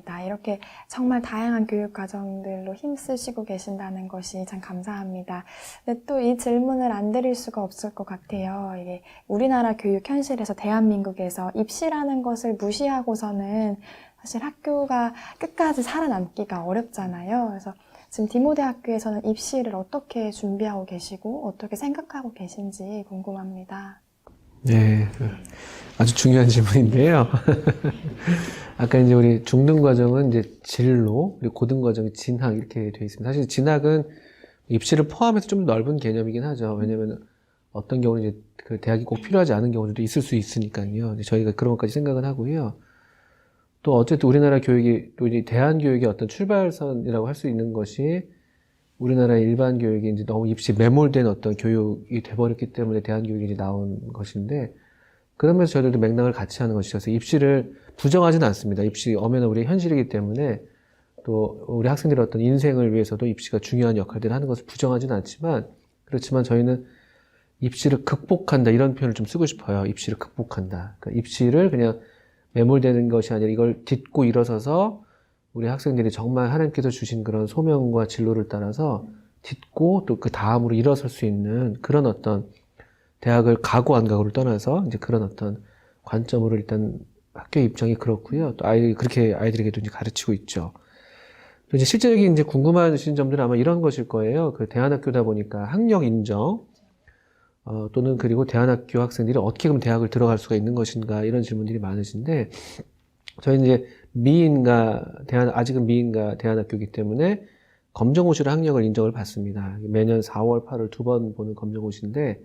맞습니다. 이렇게 정말 다양한 교육 과정들로 힘쓰시고 계신다는 것이 참 감사합니다. 근데 또 이 질문을 안 드릴 수가 없을 것 같아요. 이게 우리나라 교육 현실에서 대한민국에서 입시라는 것을 무시하고서는 사실 학교가 끝까지 살아남기가 어렵잖아요. 그래서 지금 디모대학교에서는 입시를 어떻게 준비하고 계시고 어떻게 생각하고 계신지 궁금합니다. 네, 아주 중요한 질문인데요. 아까 이제 우리 중등 과정은 이제 진로, 그리고 고등 과정이 진학 이렇게 되어 있습니다. 사실 진학은 입시를 포함해서 좀 넓은 개념이긴 하죠. 왜냐면 어떤 경우는 이제 그 대학이 꼭 필요하지 않은 경우도 있을 수 있으니까요. 저희가 그런 것까지 생각은 하고요. 또 어쨌든 우리나라 교육이 또 이제 대한교육의 어떤 출발선이라고 할 수 있는 것이 우리나라 일반 교육이 이제 너무 입시 매몰된 어떤 교육이 돼버렸기 때문에 대한교육이 이제 나온 것인데, 그러면서 저희들도 맥락을 같이 하는 것이어서 입시를 부정하지는 않습니다. 입시 엄연한 우리의 현실이기 때문에 또 우리 학생들의 어떤 인생을 위해서도 입시가 중요한 역할들을 하는 것을 부정하지는 않지만, 그렇지만 저희는 입시를 극복한다 이런 표현을 좀 쓰고 싶어요. 입시를 극복한다. 그러니까 입시를 그냥 매몰되는 것이 아니라 이걸 딛고 일어서서 우리 학생들이 정말 하나님께서 주신 그런 소명과 진로를 따라서 딛고 또 그 다음으로 일어설 수 있는 그런 어떤 대학을 가고 안 가고를 떠나서 이제 그런 어떤 관점으로 일단 학교 입장이 그렇고요. 또 그렇게 아이들에게도 이제 가르치고 있죠. 또 이제 실제적인 이제 궁금하신 점들은 아마 이런 것일 거예요. 그 대안학교다 보니까 학력 인정, 또는 그리고 대안학교 학생들이 어떻게 그럼 대학을 들어갈 수가 있는 것인가 이런 질문들이 많으신데, 저희는 이제 아직은 미인가 대안학교이기 때문에 검정고시로 학력을 인정을 받습니다. 매년 4월, 8월 2번 보는 검정고시인데,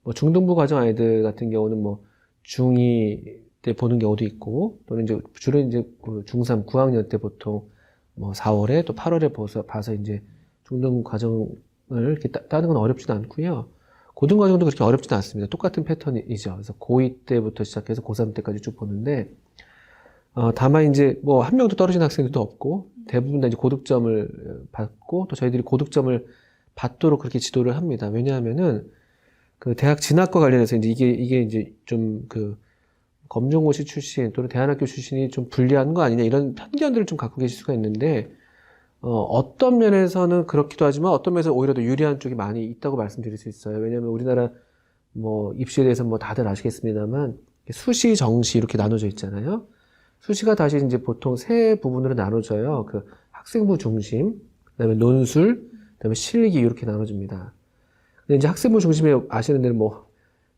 뭐 중등부 과정 아이들 같은 경우는 뭐 중2 때 보는 경우도 있고, 또는 이제 주로 이제 그 중3, 9학년 때 보통 뭐 4월에 또 8월에 봐서 이제 중등 과정을 이렇게 따는 건 어렵지는 않고요. 고등 과정도 그렇게 어렵지는 않습니다. 똑같은 패턴이죠. 그래서 고2 때부터 시작해서 고3 때까지 쭉 보는데, 다만 이제 뭐 한 명도 떨어진 학생들도 없고, 대부분 다 이제 고득점을 받고, 또 저희들이 고득점을 받도록 그렇게 지도를 합니다. 왜냐하면은 그 대학 진학과 관련해서 이제 이게 이제 좀 그 검정고시 출신 또는 대안학교 출신이 좀 불리한 거 아니냐 이런 편견들을 좀 갖고 계실 수가 있는데, 어떤 면에서는 그렇기도 하지만 어떤 면에서 오히려 더 유리한 쪽이 많이 있다고 말씀드릴 수 있어요. 왜냐하면 우리나라 뭐 입시에 대해서 뭐 다들 아시겠습니다만 수시, 정시 이렇게 나눠져 있잖아요. 수시가 다시 이제 보통 세 부분으로 나눠져요. 그 학생부 중심, 그다음에 논술, 그다음에 실기 이렇게 나눠집니다. 근데 이제 학생부 중심에 아시는 데는 뭐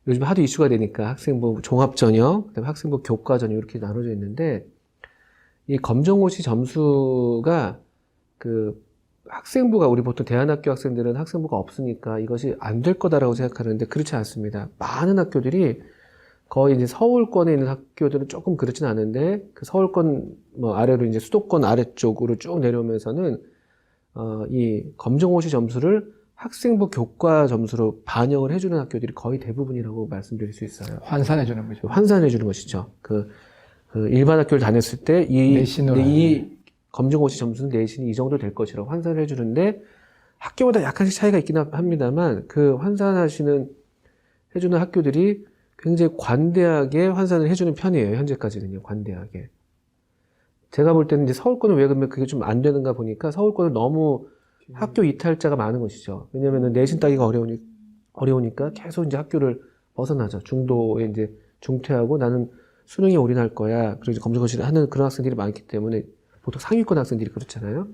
요즘 하도 이슈가 되니까 학생부 종합 전형, 그다음에 학생부 교과 전형 이렇게 나눠져 있는데, 이 검정고시 점수가 그 학생부가 우리 보통 대안학교 학생들은 학생부가 없으니까 이것이 안 될 거다라고 생각하는데 그렇지 않습니다. 많은 학교들이 거의 이제 서울권에 있는 학교들은 조금 그렇진 않은데, 그 서울권 뭐 아래로 이제 수도권 아래쪽으로 쭉 내려오면서는 이 검정고시 점수를 학생부 교과 점수로 반영을 해주는 학교들이 거의 대부분이라고 말씀드릴 수 있어요. 환산해주는 거죠. 환산해주는 것이죠. 그 일반 학교를 다녔을 때 이 검정고시 점수는 내신이 이 정도 될 것이라고 환산을 해주는데, 학교마다 약간씩 차이가 있긴 합니다만 그 환산해주는 학교들이 굉장히 관대하게 환산을 해주는 편이에요. 현재까지는요. 관대하게. 제가 볼 때는 이제 서울권은 왜 그러면 그게 좀 안 되는가 보니까 서울권은 너무 학교 이탈자가 많은 것이죠. 왜냐면은 내신 따기가 어려우니까 계속 이제 학교를 벗어나죠. 중도에 이제 중퇴하고 나는 수능에 올인할 거야. 그리고 이제 검정고시를 하는 그런 학생들이 많기 때문에 보통 상위권 학생들이 그렇잖아요.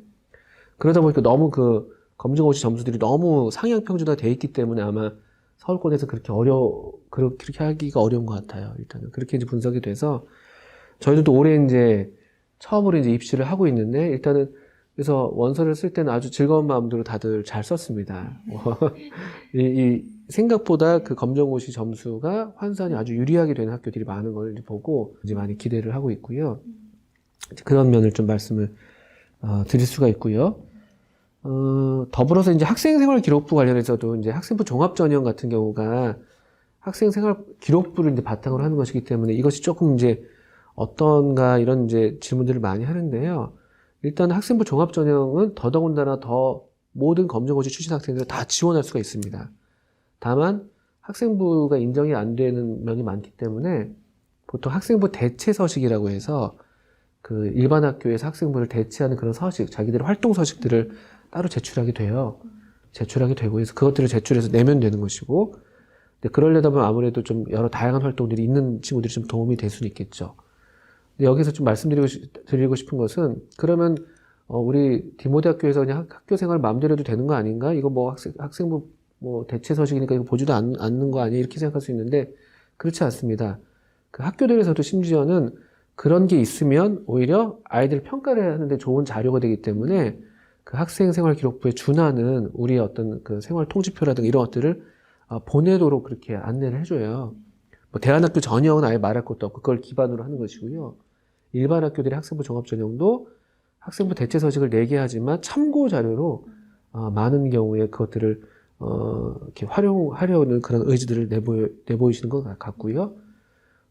그러다 보니까 너무 그 검정고시 점수들이 너무 상향 평준화 돼 있기 때문에 아마 서울권에서 그렇게 하기가 어려운 것 같아요. 일단은 그렇게 이제 분석이 돼서 저희도 또 올해 이제 처음으로 이제 입시를 하고 있는데, 일단은 그래서 원서를 쓸 때는 아주 즐거운 마음으로 다들 잘 썼습니다. 이 생각보다 그 검정고시 점수가 환산이 아주 유리하게 되는 학교들이 많은 걸 보고 이제 많이 기대를 하고 있고요. 그런 면을 좀 말씀을 드릴 수가 있고요. 더불어서 이제 학생생활 기록부 관련해서도 이제 학생부 종합전형 같은 경우가 학생생활 기록부를 이제 바탕으로 하는 것이기 때문에 이것이 조금 이제 어떤가 이런 이제 질문들을 많이 하는데요. 일단 학생부 종합전형은 더더군다나 더 모든 검정고시 출신 학생들을 다 지원할 수가 있습니다. 다만 학생부가 인정이 안 되는 면이 많기 때문에 보통 학생부 대체 서식이라고 해서 그 일반 학교에서 학생부를 대체하는 그런 서식, 자기들의 활동 서식들을 따로 제출하게 돼요. 제출하게 되고, 그래서 그것들을 제출해서 내면 되는 것이고, 근데 그러려다 보면 아무래도 좀 여러 다양한 활동들이 있는 친구들이 좀 도움이 될 수는 있겠죠. 근데 여기서 좀 드리고 싶은 것은, 그러면, 우리 디모데 학교에서 그냥 학교 생활 마음대로 해도 되는 거 아닌가? 이거 뭐 학생부 뭐 대체 서식이니까 이거 보지도 않는 거 아니야? 이렇게 생각할 수 있는데, 그렇지 않습니다. 그 학교들에서도 심지어는 그런 게 있으면 오히려 아이들 평가를 하는데 좋은 자료가 되기 때문에 그 학생생활기록부에 준하는 우리의 어떤 그 생활 통지표라든가 이런 것들을 보내도록 그렇게 안내를 해줘요. 뭐 대안학교 전형은 아예 말할 것도 없고 그걸 기반으로 하는 것이고요. 일반 학교들의 학생부 종합 전형도 학생부 대체 서식을 내게 하지만 참고 자료로 많은 경우에 그것들을 이렇게 활용하려는 그런 의지들을 내보이시는 것 같고요.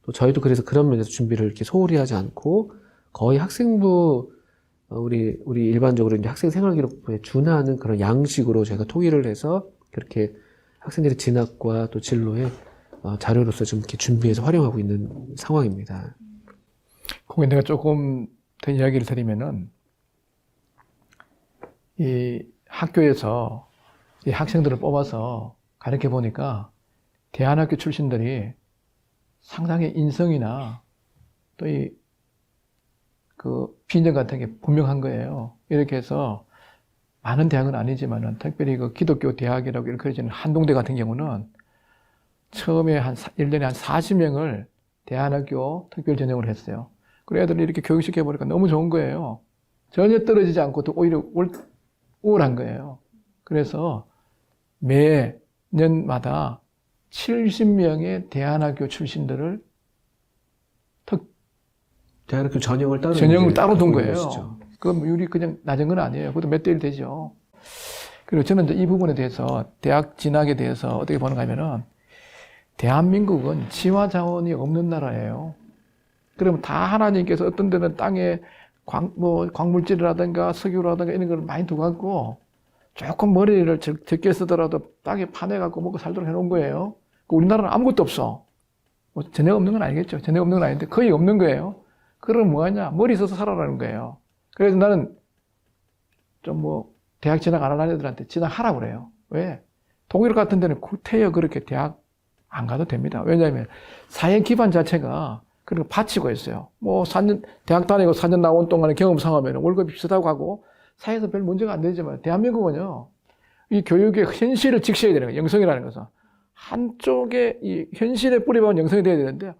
또 저희도 그래서 그런 면에서 준비를 이렇게 소홀히 하지 않고 거의 학생부 우리 일반적으로 이제 학생 생활기록부에 준하는 그런 양식으로 제가 통일을 해서 그렇게 학생들의 진학과 또 진로에 자료로서 좀 이렇게 준비해서 활용하고 있는 상황입니다. 거기 내가 조금 더 이야기를 드리면은 이 학교에서 이 학생들을 뽑아서 가르쳐 보니까 대안학교 출신들이 상당히 인성이나 또 그 비전 같은 게 분명한 거예요. 이렇게 해서 많은 대학은 아니지만은 특별히 그 기독교 대학이라고 일컬어지는 한동대 같은 경우는 처음에 1년에 한 40명을 대안학교 특별 전형을 했어요. 그래 애들을 이렇게 교육시켜 보니까 너무 좋은 거예요. 전혀 떨어지지 않고 또 오히려 우월한 거예요. 그래서 매년마다 70명의 대안학교 출신들을 대안학교 전형을 따로 둔 거예요. 것이죠. 그건 유리 그냥 낮은 건 아니에요. 그것도 몇 대 1 되죠. 그리고 저는 이제 이 부분에 대해서 대학 진학에 대해서 어떻게 보는가 하면은 대한민국은 지화 자원이 없는 나라예요. 그러면 다 하나님께서 어떤 데는 땅에 광물질이라든가 석유라든가 이런 걸 많이 두고 조금 머리를 적게 쓰더라도 땅에 파내갖고 먹고 살도록 해놓은 거예요. 우리나라는 아무것도 없어. 뭐 전혀 없는 건 아니겠죠. 전혀 없는 건 아닌데 거의 없는 거예요. 그럼 뭐하냐? 머리 써서 살아라는 거예요. 그래서 나는 좀 대학 진학 안 하는 애들한테 진학하라고 그래요. 왜? 독일 같은 데는 구태여 그렇게 대학 안 가도 됩니다. 왜냐하면 사회 기반 자체가 그렇게 바치고 있어요. 4년, 대학 다니고 4년 나온 동안에 경험 상하면 월급이 비슷하고 하고 사회에서 별 문제가 안 되지만 대한민국은요, 이 교육의 현실을 직시해야 되는 거예요. 영성이라는 것은. 한쪽에 이 현실에 뿌리박은 영성이 돼야 되는데,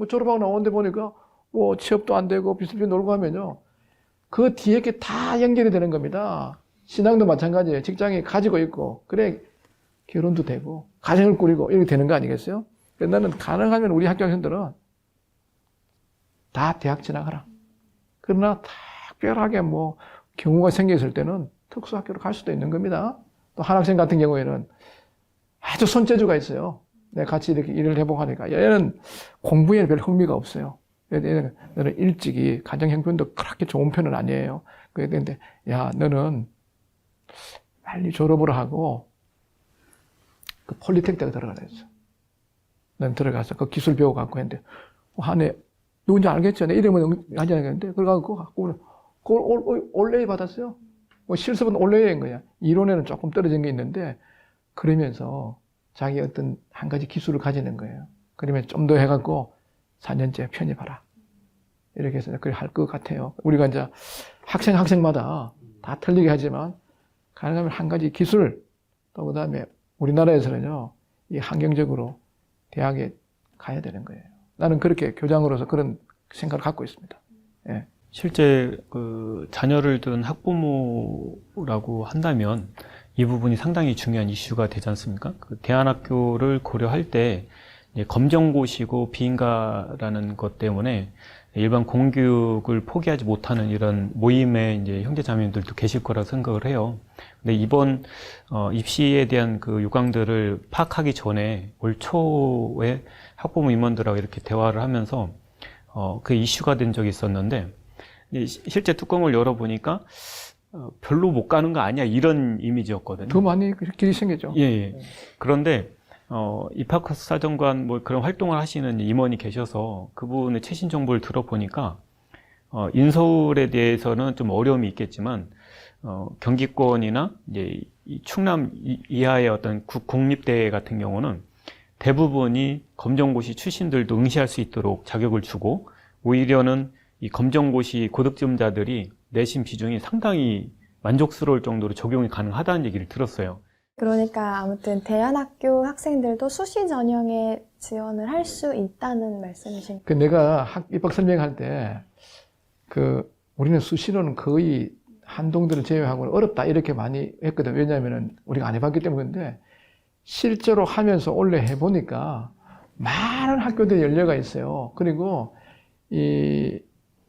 졸업하고 나오는데 보니까 취업도 안 되고 비슷비슷 놀고 하면요. 그 뒤에 게 다 연결이 되는 겁니다. 신앙도 마찬가지예요. 직장에 가지고 있고, 그래, 결혼도 되고, 가정을 꾸리고, 이렇게 되는 거 아니겠어요? 그래서 나는 가능하면 우리 학교 학생들은 다 대학 진학하라. 그러나 특별하게 경우가 생겼을 때는 특수학교로 갈 수도 있는 겁니다. 또 한 학생 같은 경우에는 아주 손재주가 있어요. 내가 같이 이렇게 일을 해보고 하니까. 얘는 공부에 별 흥미가 없어요. 얘는 일찍이 가정 형편도 그렇게 좋은 편은 아니에요. 그런데 야, 너는 빨리 졸업을 하고 그 폴리텍nik에 들어가라 했어. 난 들어가서 그 기술 배워갖고 했는데 한해 누군지 알겠죠? 내 이름은 하지 않았는데 그래갖고 그걸 올레이 받았어요. 실습은 올레이인 거야. 이론에는 조금 떨어진 게 있는데 그러면서 자기 어떤 한 가지 기술을 가지는 거예요. 그러면 좀 더 해갖고 4년째 편입하라. 이렇게 해서 그걸 할 것 같아요. 우리가 이제 학생마다 다 틀리게 하지만 가능하면 한 가지 기술 또 그다음에 우리나라에서는요, 이 환경적으로 대학에 가야 되는 거예요. 나는 그렇게 교장으로서 그런 생각을 갖고 있습니다. 예. 실제 그 자녀를 둔 학부모라고 한다면 이 부분이 상당히 중요한 이슈가 되지 않습니까? 그 대안학교를 고려할 때 검정고시고 비인가라는 것 때문에 일반 공교육을 포기하지 못하는 이런 모임의 이제 형제자매들도 계실 거라 생각을 해요. 근데 이번 입시에 대한 그 요강들을 파악하기 전에 올 초에 학부모 임원들하고 이렇게 대화를 하면서 그 이슈가 된 적이 있었는데 실제 뚜껑을 열어보니까 별로 못 가는 거 아니야 이런 이미지였거든요. 더 많이 길이 생기죠. 예. 그런데 입학처 사정관 그런 활동을 하시는 임원이 계셔서 그분의 최신 정보를 들어보니까 인서울에 대해서는 좀 어려움이 있겠지만, 경기권이나 이제 이 충남 이하의 어떤 국립대 같은 경우는 대부분이 검정고시 출신들도 응시할 수 있도록 자격을 주고, 오히려는 이 검정고시 고득점자들이 내신 비중이 상당히 만족스러울 정도로 적용이 가능하다는 얘기를 들었어요. 그러니까 아무튼 대안학교 학생들도 수시 전형에 지원을 할 수 있다는 말씀이신 그 내가 입학 설명할 때, 우리는 수시로는 거의 한동들을 제외하고는 어렵다 이렇게 많이 했거든. 왜냐하면은 우리가 안 해봤기 때문인데, 실제로 하면서 원래 해보니까 많은 학교들이 열려가 있어요. 그리고 이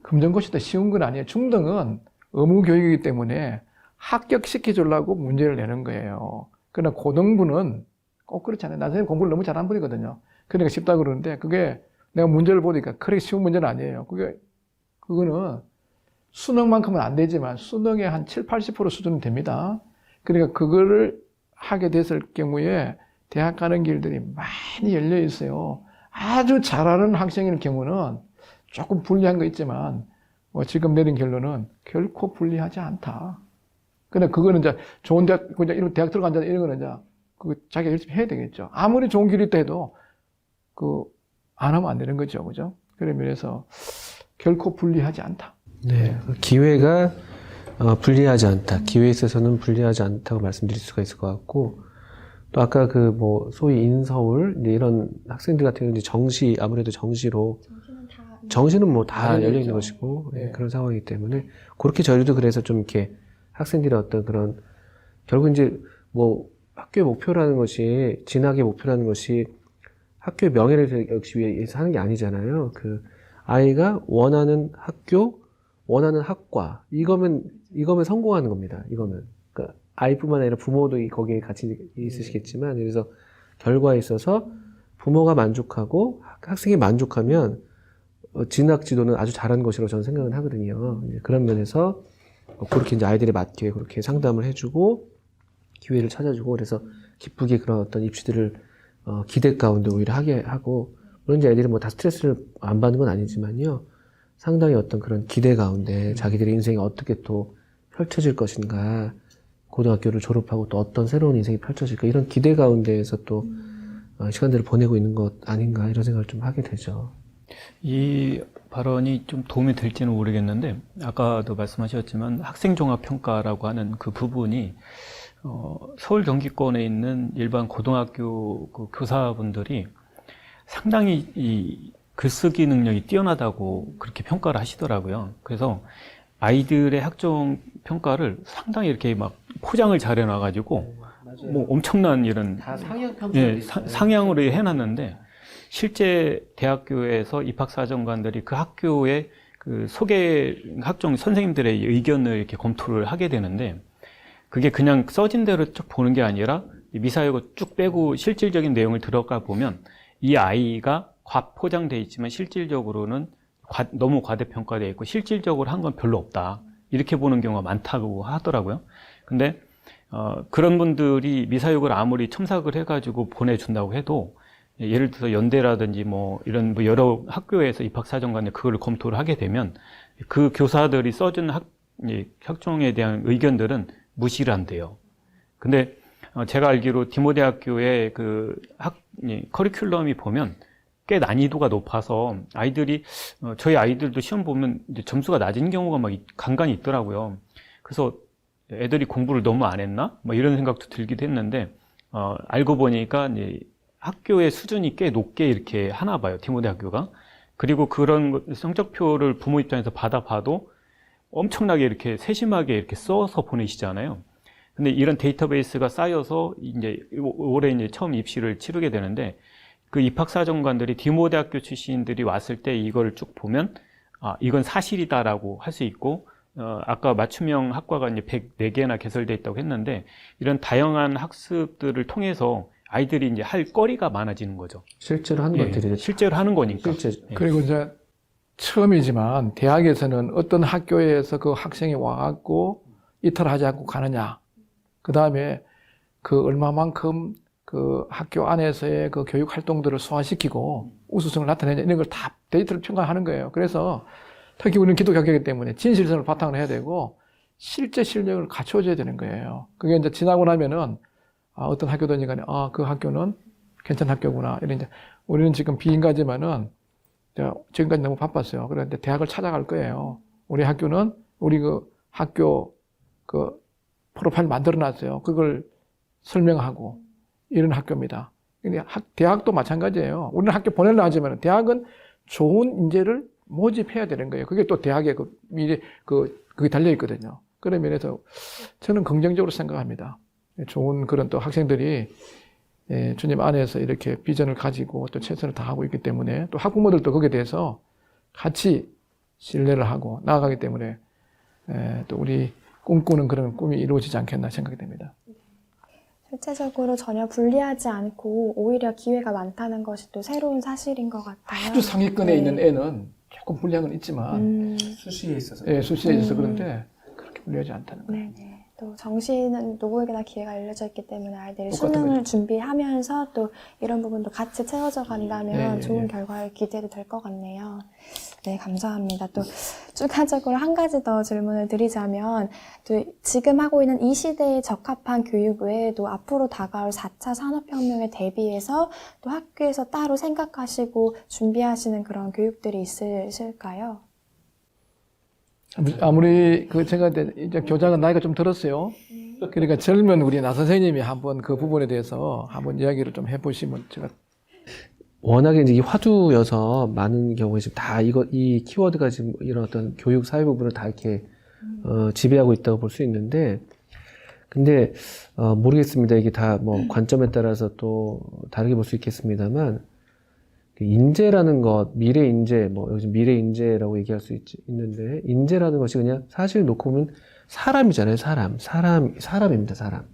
검정고시도 쉬운 건 아니에요. 중등은 의무 교육이기 때문에 합격시켜 주려고 문제를 내는 거예요. 그러나 고등부는 꼭 그렇지 않아요. 나중에 공부를 너무 잘한 분이거든요. 그러니까 쉽다 그러는데, 그게 내가 문제를 보니까 그렇게 쉬운 문제는 아니에요. 그거는 수능만큼은 안 되지만 수능의 한 7, 80% 수준은 됩니다. 그러니까 그거를 하게 됐을 경우에 대학 가는 길들이 많이 열려 있어요. 아주 잘하는 학생일 경우는 조금 불리한 거 있지만, 지금 내린 결론은 결코 불리하지 않다. 근데 그거는 이제 좋은 대학, 이런 대학 들어간다 이런 거는 이제 자기가 열심히 해야 되겠죠. 아무리 좋은 길이 있다 해도 안 하면 안 되는 거죠. 그죠? 그래서 결코 불리하지 않다. 네. 기회가 불리하지 않다. 기회에 있어서는 불리하지 않다고 말씀드릴 수가 있을 것 같고, 또 아까 소위 인서울, 이런 학생들 같은 경우는 이제 아무래도 정시로, 정시는 다 열려 있는 것이고, 네. 그런 상황이기 때문에, 그렇게 저희도 그래서 좀 이렇게 학생들의 어떤 그런, 결국 이제 학교의 목표라는 것이, 진학의 목표라는 것이 학교의 명예를 역시 위해서 하는 게 아니잖아요. 아이가 원하는 학교, 원하는 학과, 이거면 성공하는 겁니다. 이거면. 그러니까 아이뿐만 아니라 부모도 거기에 같이 있으시겠지만, 그래서 결과에 있어서 부모가 만족하고 학생이 만족하면 진학 지도는 아주 잘한 것이라고 저는 생각을 하거든요. 그런 면에서 그렇게 이제 아이들에 맞게 그렇게 상담을 해주고 기회를 찾아주고, 그래서 기쁘게 그런 어떤 입시들을 기대 가운데 오히려 하게 하고, 물론 이제 애들이 다 스트레스를 안 받는 건 아니지만요. 상당히 어떤 그런 기대 가운데 자기들의 인생이 어떻게 또 펼쳐질 것인가, 고등학교를 졸업하고 또 어떤 새로운 인생이 펼쳐질까, 이런 기대 가운데에서 또 시간들을 보내고 있는 것 아닌가, 이런 생각을 좀 하게 되죠. 이 발언이 좀 도움이 될지는 모르겠는데, 아까도 말씀하셨지만 학생종합평가라고 하는 그 부분이 서울 경기권에 있는 일반 고등학교 교사분들이 상당히 이 글쓰기 능력이 뛰어나다고 그렇게 평가를 하시더라고요. 그래서 아이들의 학종 평가를 상당히 이렇게 막 포장을 잘 해놔가지고 엄청난 이런 다 상향 평가를 상향으로 해놨는데, 실제 대학교에서 입학사정관들이 그 학교의 소개 학종 선생님들의 의견을 이렇게 검토를 하게 되는데, 그게 그냥 써진 대로 쭉 보는 게 아니라 미사여고 쭉 빼고 실질적인 내용을 들어가 보면 이 아이가 과포장돼 있지만 실질적으로는 너무 과대평가되어 있고 실질적으로 한 건 별로 없다, 이렇게 보는 경우가 많다고 하더라고요. 근데 그런 분들이 미사여고를 아무리 첨삭을 해가지고 보내준다고 해도, 예를 들어서 연대라든지 이런 여러 학교에서 입학사정관이 그걸 검토를 하게 되면 그 교사들이 써준 학종에 대한 의견들은 무시를 한대요. 근데 제가 알기로 디모대학교의 커리큘럼이 보면 꽤 난이도가 높아서 저희 아이들도 시험 보면 이제 점수가 낮은 경우가 간간히 있더라고요. 그래서 애들이 공부를 너무 안 했나? 이런 생각도 들기도 했는데, 알고 보니까 이제 학교의 수준이 꽤 높게 이렇게 하나 봐요, 디모대학교가. 그리고 그런 성적표를 부모 입장에서 받아봐도 엄청나게 이렇게 세심하게 이렇게 써서 보내시잖아요. 근데 이런 데이터베이스가 쌓여서 이제 올해 이제 처음 입시를 치르게 되는데, 그 입학사정관들이 디모대학교 출신들이 왔을 때 이걸 쭉 보면 이건 사실이다라고 할 수 있고, 아까 맞춤형 학과가 이제 104개나 개설되어 있다고 했는데, 이런 다양한 학습들을 통해서 아이들이 이제 할 거리가 많아지는 거죠. 실제로 하는 것들이. 실제로 하는 거니까. 그리고 이제 처음이지만 대학에서는 어떤 학교에서 그 학생이 와갖고 이탈하지 않고 가느냐, 그 다음에 얼마만큼 그 학교 안에서의 그 교육 활동들을 소화시키고 우수성을 나타내냐, 이런 걸 다 데이터를 평가하는 거예요. 그래서 특히 우리는 기독교 학교이기 때문에 진실성을 바탕으로 해야 되고 실제 실력을 갖춰줘야 되는 거예요. 그게 이제 지나고 나면은 어떤 학교든지 간에 그 학교는 괜찮은 학교구나. 이런 이제 우리는 지금 비인가지만은 제가 지금까지 너무 바빴어요. 그런데 대학을 찾아갈 거예요. 우리 학교는 우리 그 학교 그 프로파일 만들어 놨어요. 그걸 설명하고 이런 학교입니다. 근데 대학도 마찬가지예요. 우리는 학교 보내려 하지만 대학은 좋은 인재를 모집해야 되는 거예요. 그게 또 대학의 그 미래 그게 달려 있거든요. 그런 면에서 저는 긍정적으로 생각합니다. 좋은 그런 또 학생들이 주님 안에서 이렇게 비전을 가지고 또 최선을 다하고 있기 때문에 또 학부모들도 거기에 대해서 같이 신뢰를 하고 나아가기 때문에 또 우리 꿈꾸는 그런 꿈이 이루어지지 않겠나 생각이 됩니다. 실제적으로 전혀 불리하지 않고 오히려 기회가 많다는 것이 또 새로운 사실인 것 같아요. 아주 상위권에 네. 있는 애는 조금 불리한 건 있지만 수시에 있어서. 수시에 있어서 그런데 그렇게 불리하지 않다는 거예요. 네네. 또 정시는 누구에게나 기회가 열려져 있기 때문에 아이들이 똑같은 수능을 준비하면서 또 이런 부분도 같이 채워져 간다면 네, 좋은 네. 결과를 기대도 될 것 같네요. 네, 감사합니다. 또 추가적으로 한 가지 더 질문을 드리자면 또 지금 하고 있는 이 시대에 적합한 교육 외에도 앞으로 다가올 4차 산업혁명에 대비해서 또 학교에서 따로 생각하시고 준비하시는 그런 교육들이 있으실까요? 아무리 제가 이제 교장은 나이가 좀 들었어요. 그러니까 젊은 우리 나 선생님이 한번 그 부분에 대해서 한번 이야기를 좀 해보시면 제가 워낙에 이제 이 화두여서 많은 경우에 지금 다 이 키워드가 지금 이런 어떤 교육 사회 부분을 다 이렇게 지배하고 있다고 볼 수 있는데, 근데 모르겠습니다. 이게 다 뭐 관점에 따라서 또 다르게 볼 수 있겠습니다만, 인재라는 것, 미래 인재, 뭐 요즘 미래 인재라고 얘기할 수 있는데, 인재라는 것이 그냥 사실 놓고 보면 사람이잖아요. 사람입니다. 사람.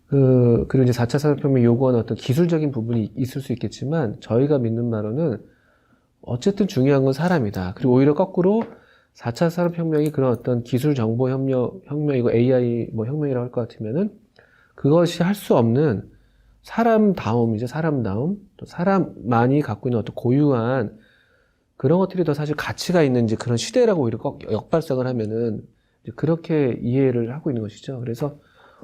그리고 이제 4차 산업혁명이 요구하는 어떤 기술적인 부분이 있을 수 있겠지만, 저희가 믿는 바로는 어쨌든 중요한 건 사람이다. 그리고 오히려 거꾸로 4차 산업혁명이 그런 어떤 기술 정보 혁명이고 AI 뭐 혁명이라고 할 것 같으면은 그것이 할 수 없는 사람다움이죠. 사람다움. 또 사람만이 갖고 있는 어떤 고유한 그런 것들이 더 사실 가치가 있는 이제 그런 시대라고 오히려 역발상을 하면은 이제 그렇게 이해를 하고 있는 것이죠. 그래서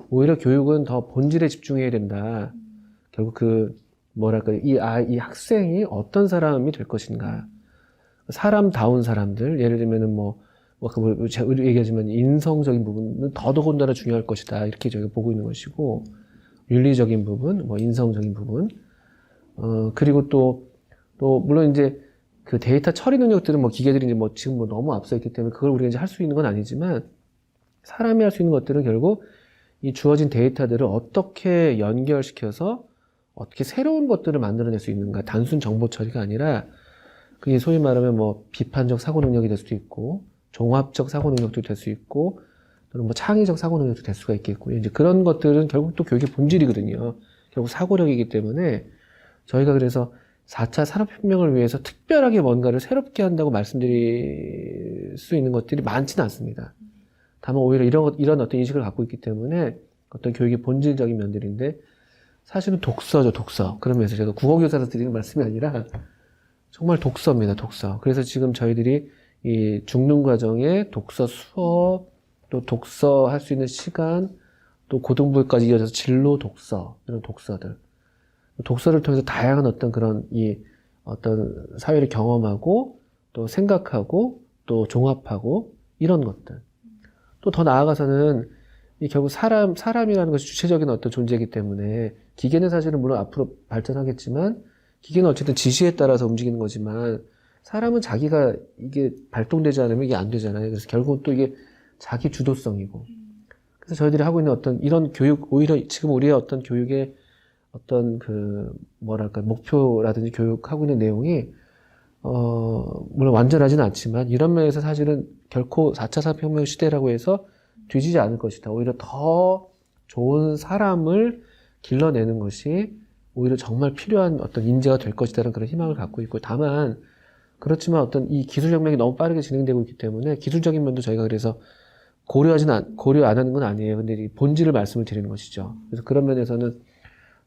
오히려 교육은 더 본질에 집중해야 된다. 결국 뭐랄까, 이 학생이 어떤 사람이 될 것인가. 사람다운 사람들, 예를 들면은 제가 얘기하지만 인성적인 부분은 더더군다나 중요할 것이다. 이렇게 저희가 보고 있는 것이고, 윤리적인 부분, 인성적인 부분, 그리고 또, 물론 이제 그 데이터 처리 능력들은 기계들이 이제 지금 너무 앞서 있기 때문에 그걸 우리가 이제 할 수 있는 건 아니지만, 사람이 할 수 있는 것들은 결국 이 주어진 데이터들을 어떻게 연결시켜서 어떻게 새로운 것들을 만들어낼 수 있는가. 단순 정보 처리가 아니라 그게 소위 말하면 비판적 사고 능력이 될 수도 있고 종합적 사고 능력도 될 수 있고 또는 창의적 사고 능력도 될 수가 있겠고 이제 그런 것들은 결국 또 교육의 본질이거든요. 결국 사고력이기 때문에 저희가 그래서 4차 산업혁명을 위해서 특별하게 뭔가를 새롭게 한다고 말씀드릴 수 있는 것들이 많지는 않습니다. 다만 오히려 이런 어떤 인식을 갖고 있기 때문에 어떤 교육의 본질적인 면들인데 사실은 독서죠, 독서. 그러면서 제가 국어교사로 드리는 말씀이 아니라 정말 독서입니다, 독서. 그래서 지금 저희들이 이 중등 과정에 독서 수업, 또 독서할 수 있는 시간, 또 고등부까지 이어져서 진로 독서, 이런 독서들. 독서를 통해서 다양한 어떤 그런 어떤 사회를 경험하고 또 생각하고 또 종합하고 이런 것들. 또 더 나아가서는 결국 사람이라는 것이 주체적인 어떤 존재이기 때문에 기계는 사실은 물론 앞으로 발전하겠지만 기계는 어쨌든 지시에 따라서 움직이는 거지만 사람은 자기가 이게 발동되지 않으면 이게 안 되잖아요. 그래서 결국은 또 이게 자기 주도성이고. 그래서 저희들이 하고 있는 어떤 이런 교육, 오히려 지금 우리의 어떤 교육의 어떤 목표라든지 교육하고 있는 내용이, 물론 완전하지는 않지만 이런 면에서 사실은 결코 4차 산업혁명 시대라고 해서 뒤지지 않을 것이다. 오히려 더 좋은 사람을 길러내는 것이 오히려 정말 필요한 어떤 인재가 될 것이다라는 그런 희망을 갖고 있고, 다만 그렇지만 어떤 이 기술혁명이 너무 빠르게 진행되고 있기 때문에 기술적인 면도 저희가 그래서 고려 안 하는 건 아니에요. 근데 이 본질을 말씀을 드리는 것이죠. 그래서 그런 면에서는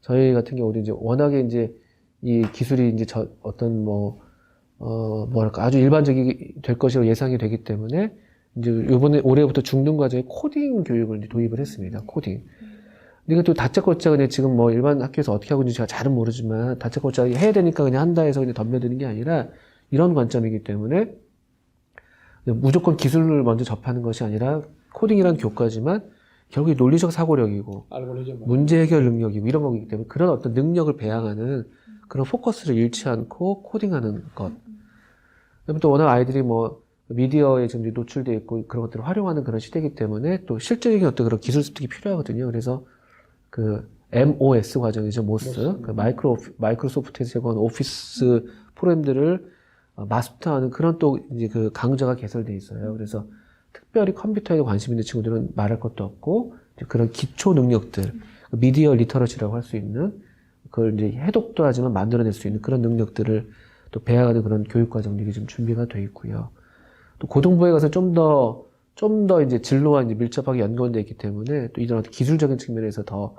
저희 같은 경우도 이제 워낙에 이제 이 기술이 이제 어떤 뭐랄까, 아주 일반적이 될 것이라고 예상이 되기 때문에, 이제 올해부터 중등 과정에 코딩 교육을 이제 도입을 했습니다. 코딩. 근데 이게 또 다짜고짜 그냥 지금 뭐 일반 학교에서 어떻게 하고 있는지 제가 잘은 모르지만, 다짜고짜 해야 되니까 그냥 한다 해서 그냥 덤벼드는 게 아니라, 이런 관점이기 때문에, 무조건 기술을 먼저 접하는 것이 아니라, 코딩이라는 교과지만, 결국에 논리적 사고력이고, 문제 해결 능력이고, 이런 거기 때문에, 그런 어떤 능력을 배양하는 그런 포커스를 잃지 않고 코딩하는 것. 그다음에 또 워낙 아이들이 뭐, 미디어에 지금 노출되어 있고, 그런 것들을 활용하는 그런 시대이기 때문에, 또 실질적인 어떤 그런 기술 습득이 필요하거든요. 그래서, 그, MOS 과정이죠, 모스. 그 마이크로소프트에서 제공하는 오피스 프로그램들을 마스터하는 그런 또 이제 그 강좌가 개설되어 있어요. 그래서 특별히 컴퓨터에 관심 있는 친구들은 말할 것도 없고, 그런 기초 능력들, 미디어 리터러시라고 할 수 있는, 그걸 이제 해독도 하지만 만들어낼 수 있는 그런 능력들을 또 배양하는 그런 교육 과정들이 좀 준비가 되어 있고요. 또 고등부에 가서 좀 더 이제 진로와 이제 밀접하게 연관되어 있기 때문에 또 이런 기술적인 측면에서 더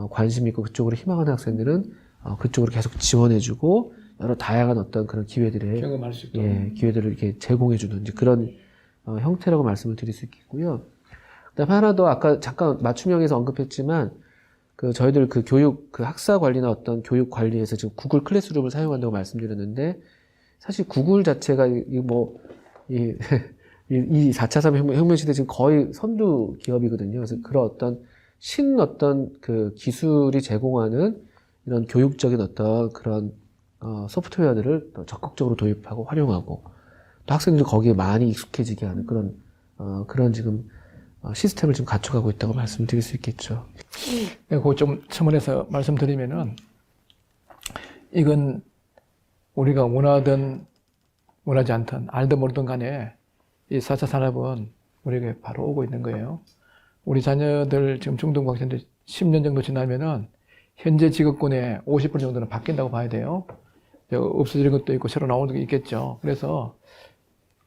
관심 있고 그쪽으로 희망하는 학생들은 그쪽으로 계속 지원해주고 여러 다양한 어떤 그런 기회들에 경험할 수 있도록. 기회들을 이렇게 제공해주는 이제 그런 형태라고 말씀을 드릴 수 있겠고요. 그다음 하나 더 아까 잠깐 맞춤형에서 언급했지만 그 저희들 그 교육 그 학사 관리나 어떤 교육 관리에서 지금 구글 클래스룸을 사용한다고 말씀드렸는데 사실 구글 자체가 이 4차 산업혁명 시대 지금 거의 선두 기업이거든요. 그래서 그런 어떤 그 기술이 제공하는 이런 교육적인 어떤 그런 소프트웨어들을 더 적극적으로 도입하고 활용하고 또 학생들이 거기에 많이 익숙해지게 하는 그런 지금 시스템을 지금 갖춰가고 있다고 말씀드릴 수 있겠죠. 그거 좀 첨언해서 말씀드리면은 이건 우리가 원하든 원하지 않든 알든 모르든 간에 이 4차 산업은 우리에게 바로 오고 있는 거예요. 우리 자녀들 지금 중등학생들 10년 정도 지나면은 현재 직업군의 50% 정도는 바뀐다고 봐야 돼요. 없어지는 것도 있고 새로 나오는 게 있겠죠. 그래서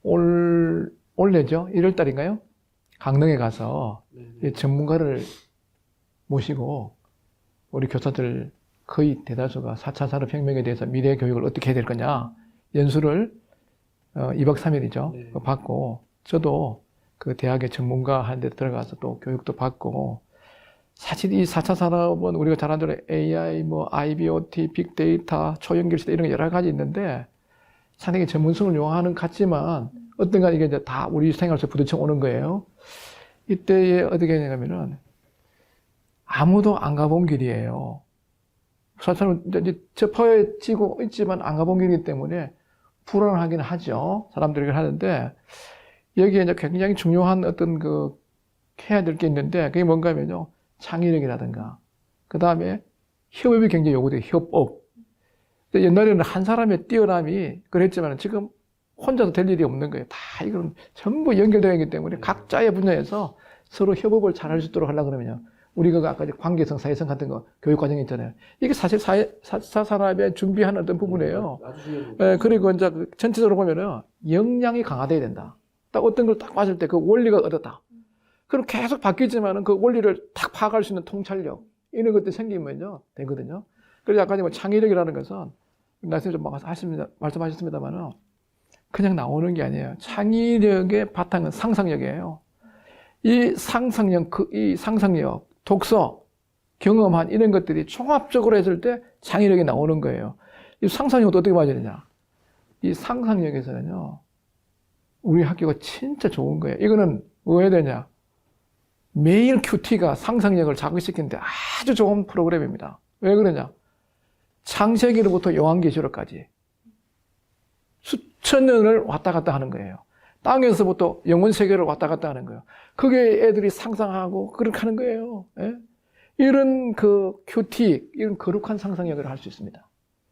올해죠? 1월 달인가요? 강릉에 가서 전문가를 모시고 우리 교사들 거의 대다수가 4차 산업혁명에 대해서 미래 교육을 어떻게 해야 될 거냐 연수를 2박 3일이죠. 받고 저도 그 대학의 전문가 하는 데 들어가서 또 교육도 받고 사실 이 4차 산업은 우리가 잘 아는 대로 AI, IBOT, 빅데이터, 초연결시대 이런 게 여러 가지 있는데 상당히 전문성을 요하는 것 같지만 어떤가 이게 이제 다 우리 생활 속에 부딪혀 오는 거예요. 이때에 어떻게 하냐면은 아무도 안 가본 길이에요. 사실은 이제 접해지고 있지만 안 가본 길이기 때문에 불안하긴 하죠. 사람들이 하는데 여기에 이제 굉장히 중요한 어떤 해야 될 게 있는데 그게 뭔가 하면요. 창의력이라든가 그 다음에 협업이 굉장히 요구돼요. 협업. 옛날에는 한 사람의 뛰어남이 그랬지만 지금 혼자서 될 일이 없는 거예요. 다 이건 전부 연결되어 있기 때문에 각자의 분야에서 서로 협업을 잘할 수 있도록 하려고 그러면요. 우리가 아까 관계성, 사회성 같은 거 교육 과정이 있잖아요. 이게 사실 4차 산업에 준비하는 어떤 부분이에요. 그리고 이제 전체적으로 보면은 역량이 강화돼야 된다. 딱 어떤 걸 딱 봤을 때 그 원리가 얻었다. 그럼 계속 바뀌지만은 그 원리를 딱 파악할 수 있는 통찰력 이런 것들이 생기면요 되거든요. 그래서 아까 창의력이라는 것은 말씀좀 말씀하셨습니다만은 그냥 나오는 게 아니에요. 창의력의 바탕은 상상력이에요. 이 상상력, 독서, 경험한 이런 것들이 종합적으로 했을 때 창의력이 나오는 거예요. 이 상상력도 어떻게 맞아야 되냐? 이 상상력에서는요, 우리 학교가 진짜 좋은 거예요. 이거는 뭐 해야 되냐? 매일 큐티가 상상력을 자극시키는데 아주 좋은 프로그램입니다. 왜 그러냐? 창세기로부터 요한계시록까지 수천 년을 왔다 갔다 하는 거예요. 땅에서부터 영원 세계를 왔다 갔다 하는 거예요. 그게 애들이 상상하고 그렇게 하는 거예요. 예? 이런 큐티, 이런 거룩한 상상력을 할 수 있습니다.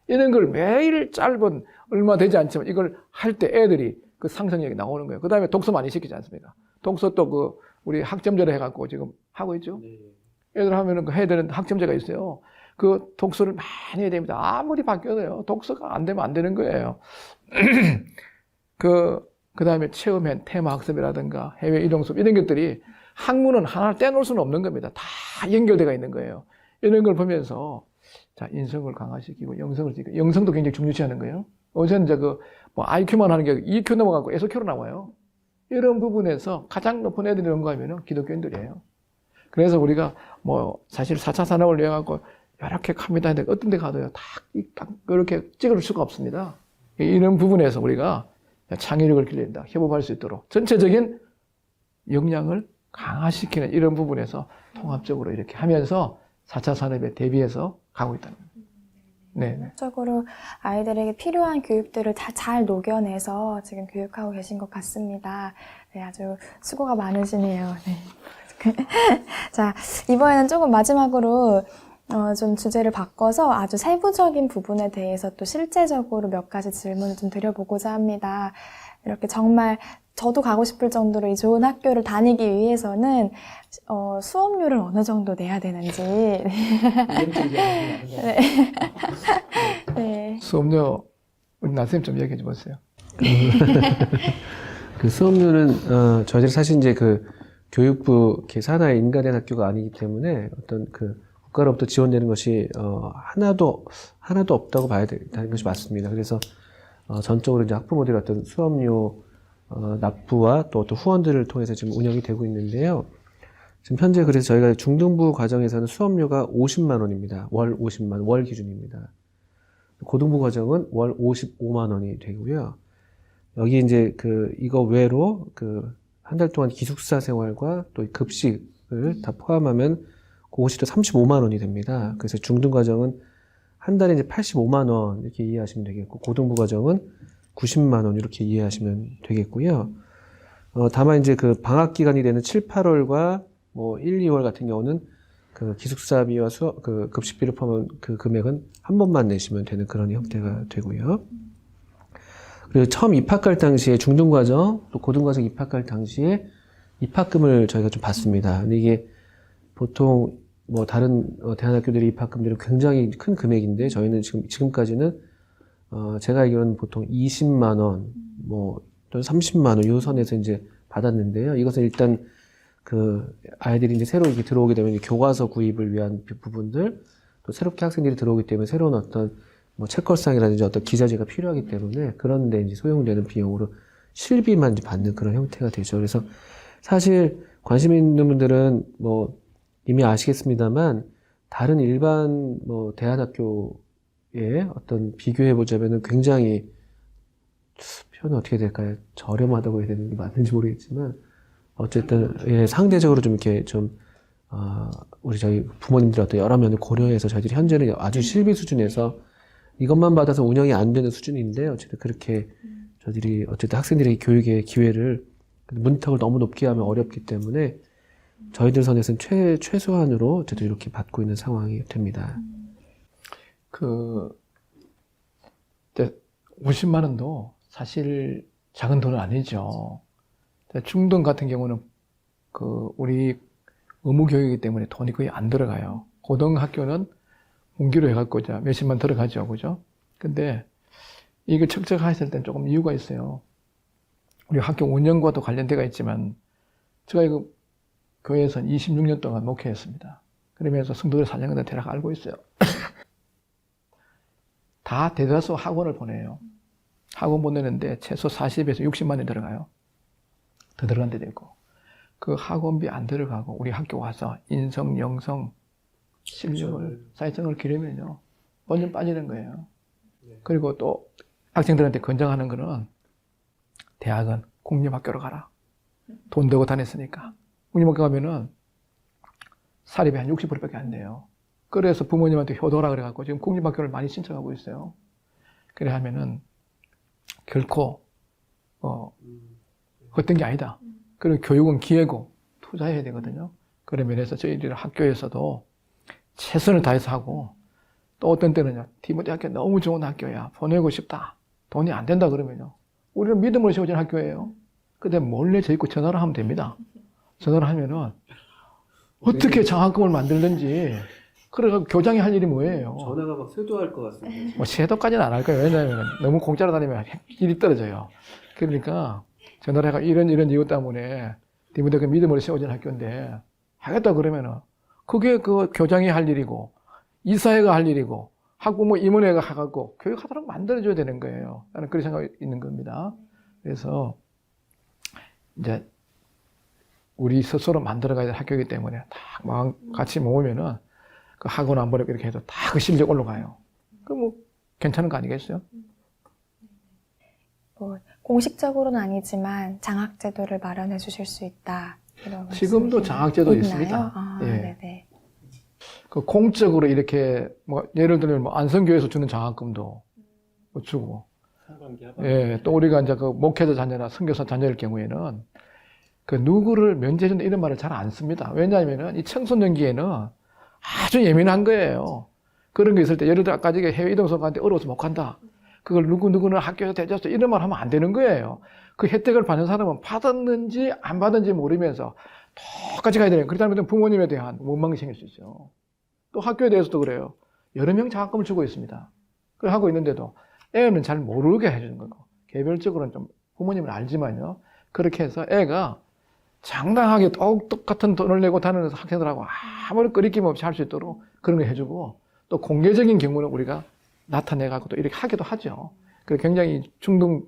이런 걸 매일 짧은 얼마 되지 않지만 이걸 할 때 애들이 그 상상력이 나오는 거예요. 그 다음에 독서 많이 시키지 않습니까? 독서 또 우리 학점제를 해갖고 지금 하고 있죠. 애들 하면은 해야 되는 학점제가 있어요. 그 독서를 많이 해야 됩니다. 아무리 바뀌어도요. 독서가 안 되면 안 되는 거예요. 그 다음에 체험형 테마 학습이라든가 해외 이동 수업 이런 것들이 학문은 하나를 떼놓을 수는 없는 겁니다. 다 연결되어 있는 거예요. 이런 걸 보면서 자 인성을 강화시키고 영성을 지키고 영성도 굉장히 중요시하는 거예요. 어제는 이제 뭐 IQ만 하는 게 EQ 넘어가고 SQ로 나와요. 이런 부분에서 가장 높은 애들이 연구하면은 기독교인들이에요. 그래서 우리가 뭐 사실 4차 산업을 위해 갖고 이렇게 갑니다 했는데 어떤 데 가도요 다 그렇게 찍을 수가 없습니다. 이런 부분에서 우리가 창의력을 길러낸다, 협업할 수 있도록 전체적인 역량을 강화시키는 이런 부분에서 통합적으로 이렇게 하면서 4차 산업에 대비해서 가고 있다는 거예요. 네. 적으로 아이들에게 필요한 교육들을 다 잘 녹여내서 지금 교육하고 계신 것 같습니다. 네, 아주 수고가 많으시네요. 네. 자, 이번에는 조금 마지막으로 좀 주제를 바꿔서 아주 세부적인 부분에 대해서 또 실제적으로 몇 가지 질문을 좀 드려보고자 합니다. 이렇게 정말 저도 가고 싶을 정도로 이 좋은 학교를 다니기 위해서는 수업료를 어느 정도 내야 되는지. 네. 네. 수업료 우리 나선생님 좀 얘기해 주세요. 그 수업료는 저희들이 사실 이제 그 교육부 산하에 인가된 학교가 아니기 때문에 어떤 그 국가로부터 지원되는 것이 하나도 없다고 봐야 되는 것이 맞습니다. 그래서 전적으로 이제 학부모들이 어떤 수업료 납부와 또 어떤 후원들을 통해서 지금 운영이 되고 있는데요. 지금 현재 그래서 저희가 중등부 과정에서는 수업료가 50만 원입니다. 월 50만 원, 월 기준입니다. 고등부 과정은 월 55만 원이 되고요. 여기 이제 이거 외로 한 달 동안 기숙사 생활과 또 급식을 다 포함하면 그것이 또 35만 원이 됩니다. 그래서 중등 과정은 한 달에 이제 85만 원 이렇게 이해하시면 되겠고, 고등부 과정은 90만 원 이렇게 이해하시면 되겠고요. 다만 이제 그 방학 기간이 되는 7, 8월과 뭐 1, 2월 같은 경우는 그 기숙사비와 급식비를 포함한 그 금액은 한 번만 내시면 되는 그런 형태가 되고요. 그리고 처음 입학할 당시에 중등과정 또 고등과정 입학할 당시에 입학금을 저희가 좀 받습니다. 근데 이게 보통 뭐 다른 대안학교들의 입학금들은 굉장히 큰 금액인데 저희는 지금까지는 제가 알기로는 보통 20만 원, 뭐 또는 30만 원 요 선에서 이제 받았는데요. 이것은 일단 그 아이들이 이제 새로 이렇게 들어오게 되면 이제 교과서 구입을 위한 부분들, 또 새롭게 학생들이 들어오기 때문에 새로운 어떤 뭐 책걸상이라든지 어떤 기자재가 필요하기 때문에 그런데 이제 소용되는 비용으로 실비만 이제 받는 그런 형태가 되죠. 그래서 사실 관심 있는 분들은 뭐 이미 아시겠습니다만 다른 일반 뭐 대안학교에 어떤 비교해 보자면은 굉장히 표현은 어떻게 될까요? 저렴하다고 해야 되는 게 맞는지 모르겠지만 어쨌든 예, 상대적으로 좀 이렇게 좀 우리 저희 부모님들 어떤 여러 면을 고려해서 저희들이 현재는 아주 실비 수준에서 이것만 받아서 운영이 안 되는 수준인데 어쨌든 그렇게 저희들이 어쨌든 학생들의 교육의 기회를 문턱을 너무 높게 하면 어렵기 때문에 저희들 선에서는 최소한으로 어쨌든 이렇게 받고 있는 상황이 됩니다. 50만 원도 사실 작은 돈은 아니죠. 중등 같은 경우는 우리 의무 교육이기 때문에 돈이 거의 안 들어가요. 고등학교는 문기로 해갖고 몇십만 들어가죠, 그죠? 근데 이걸 책정하실 때는 조금 이유가 있어요. 우리 학교 운영과도 관련돼가 있지만 제가 이거 교회에서는 26년 동안 목회했습니다. 그러면서 성도들 살려는 대략 알고 있어요. 다 대다수 학원을 보내요. 학원 보내는데 최소 40에서 60만 원이 들어가요. 더 들어간 데도 있고. 그 학원비 안 들어가고 우리 학교 와서 인성, 영성, 실력을, 사회성을 기르면요. 완전 빠지는 거예요. 그리고 또 학생들한테 권장하는 거는 대학은 공립학교로 가라. 돈 되고 다녔으니까. 공립학교 가면은 사립이 한 60%밖에 안 돼요. 그래서 부모님한테 효도라 그래갖고 지금 공립학교를 많이 신청하고 있어요. 그래 하면은 결코 어떤 게 아니다. 그리고 교육은 기회고 투자해야 되거든요. 그런 면에서 저희들 학교에서도 최선을 다해서 하고 또 어떤 때는요. 디모데 학교 너무 좋은 학교야. 보내고 싶다. 돈이 안 된다 그러면요. 우리는 믿음으로 세워진 학교예요. 근데 몰래 저희 거 전화를 하면 됩니다. 전화를 하면은 어떻게 장학금을 만들든지 그래서 교장이 할 일이 뭐예요? 전화가 막 쇄도할 것 같습니다. 뭐 쇄도까지는 안 할 거예요. 왜냐하면 너무 공짜로 다니면 일이 떨어져요. 그러니까 전화를 해가 이런 이유 때문에 디모데가 믿음으로 세워진 학교인데 하겠다 그러면은 그게 그 교장이 할 일이고 이사회가 할 일이고 학부모 임원회가 가갖고 교육하도록 만들어줘야 되는 거예요. 나는 그런 생각이 있는 겁니다. 그래서 이제 우리 스스로 만들어가야 될 학교이기 때문에 다 마음 같이 모으면은 그 학원 안 버리고 이렇게 해도 다 그 실력 올라가요. 그 뭐 괜찮은 거 아니겠어요? 뭐 공식적으로는 아니지만 장학 제도를 마련해 주실 수 있다. 이런 지금도 말씀이시나요? 장학제도 있나요? 있습니다. 아, 예. 네네. 그 공적으로 이렇게 뭐 예를 들면 뭐 안성교에서 주는 장학금도 뭐 주고, 예, 또 우리가 이제 그 목회자 자녀나 선교사 자녀일 경우에는 그 누구를 면제해준다 이런 말을 잘 안 씁니다. 왜냐하면은 이 청소년기에는 아주 예민한 거예요. 그런 게 있을 때 예를 들어 아까 저기 해외 이동서 가는데 어려워서 못 간다. 그걸 누구누구는 학교에서 대줬어 이런 말 하면 안 되는 거예요. 그 혜택을 받는 사람은 받았는지 안 받았는지 모르면서 똑같이 가야 되는 거예요. 그렇다면 부모님에 대한 원망이 생길 수 있죠. 또 학교에 대해서도 그래요. 여러 명 장학금을 주고 있습니다. 그걸 하고 있는데도 애는 잘 모르게 해주는 거고, 개별적으로는 좀 부모님은 알지만요. 그렇게 해서 애가 장당하게 똑같은 돈을 내고 다니는 학생들하고 아무런 끄리낌 없이 할 수 있도록 그런 거 해주고, 또 공개적인 경우는 우리가 나타내갖고 또 이렇게 하기도 하죠. 그래서 굉장히 중등